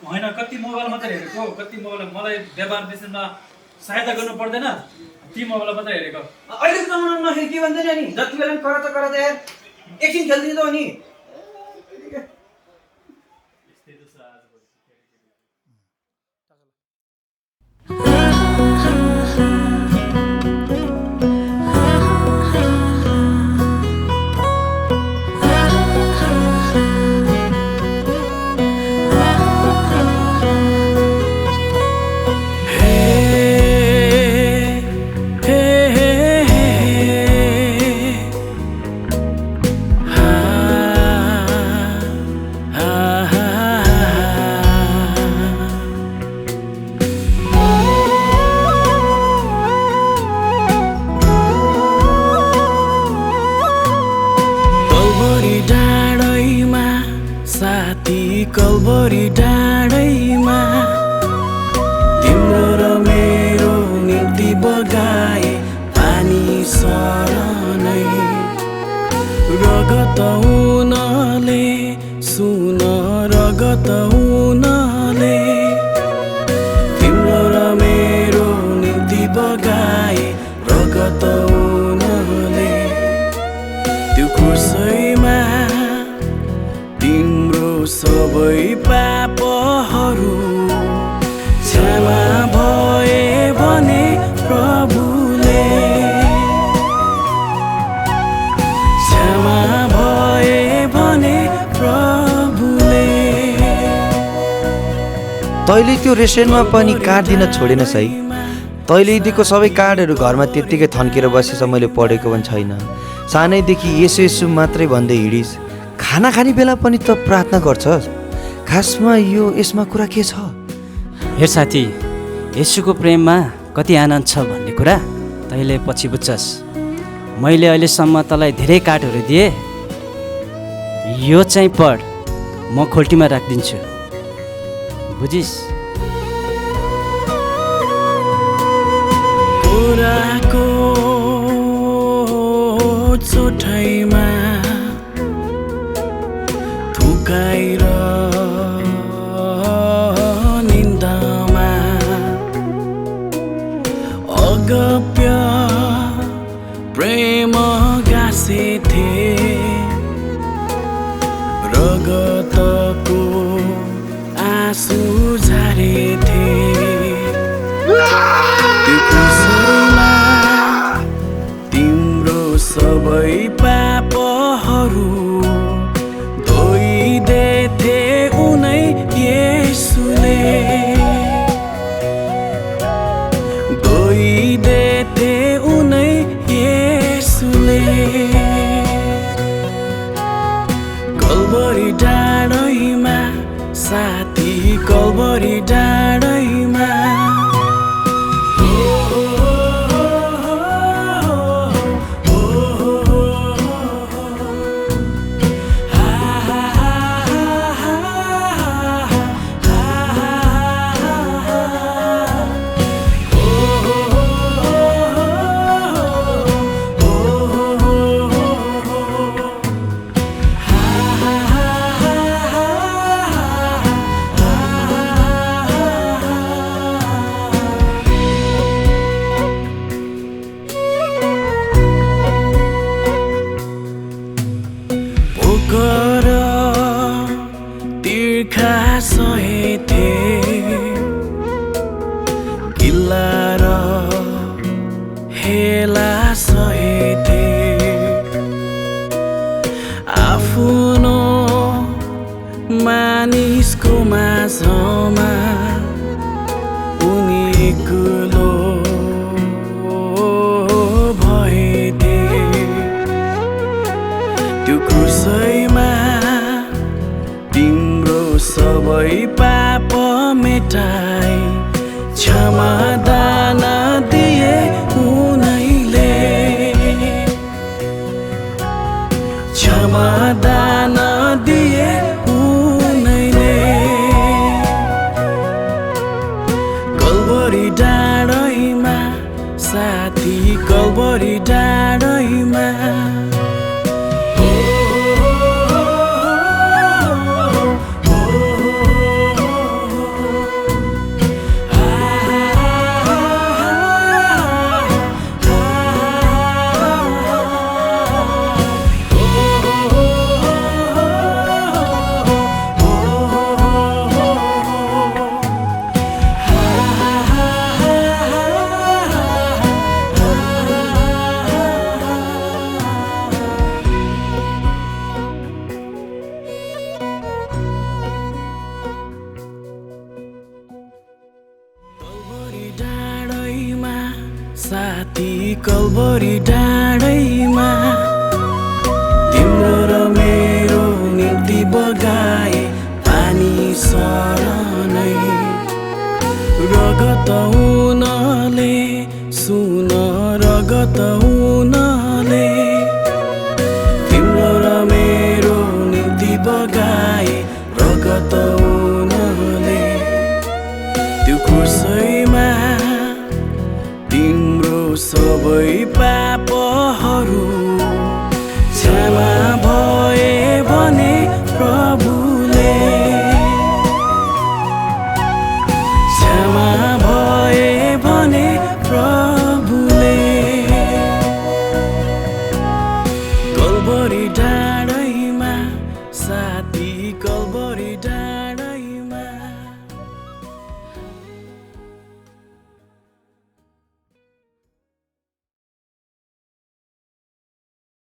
होइन कति मोबाइल मात्रै हेरेको कति मोबाइल मलाई व्यापार विषयमा सहायता गर्नु पर्दैन ती मोबाइल मात्रै हेरेको अहिलेको जमानामा नखेल के भन्छ नि जति बेला करा त यार एकछिन खेलिदिन्छ नि कलबरी डाँडैमा तिम्रो र मेरो निम्ति बगाए पानी सरनै रगत हुनले सुन रगत हुनले तिम्रो र मेरो निम्ति बगाए रगत हुनले त्यो कुर्सैमा तिम्रो सबै पापहरू क्षमा भए भने प्रभुले क्षमा भए भने प्रभुले तैँले त्यो रेस्टुरेन्टमा पनि कार्ड दिन छोडेनस् है तैँले दिएको सबै कार्डहरू घरमा त्यत्तिकै थन्केर बसेछ मैले पढेको पनि छैन सानैदेखि यसो यसो मात्रै भन्दै हिँडिस् खाना खाने बेला पनि त प्रार्थना गर्छस् खासमा यसमा कुरा के छ हेर साथी येशूको प्रेममा कति आनन्द छ भन्ने कुरा तैँले पछि बुझ्छस् मैले अहिलेसम्म तँलाई धेरै कार्डहरू दिएँ यो चाहिँ पढ म खोल्टीमा राखिदिन्छु बुझिस् कुराको चोटाइमा थुकाएर निन्दामा अगप्य प्रेम गाँसेथे रगतको आँसु झारेथे त्यो कुर्सीमा तिम्रो सबै पापहरू धोइदिथे उनै येशूले धोइदिथे उनै येशूले कलबरी डाँडैमा साथी कलबरी डाँडैमा पोकर तिर्खा सहेथे किल्ला र हेला सहेथे आफ्नो मानिसको माझमा उनी एक्लो भएथे त्यो कुर्सीमा तिम्रो सबै पाप मेटाई क्षमा दान दिए उनैले क्षमा दान दिए उनैले कलबरी डाँडैमा साथी कलबरी डाँडैमा साथी कलवरी डाँडैमा तिम्रो र मेरो निम्ति बगाए पानी शरणै रगत हुनले सुन रगत हुनले तिम्रो र मेरो निम्ति बगाए रगत हुनले त्यो क्रुसैमा तिम्रो सबै पापहरू क्षमा भए भने प्रभुले क्षमा भए भने प्रभुले कलवरी डाँडा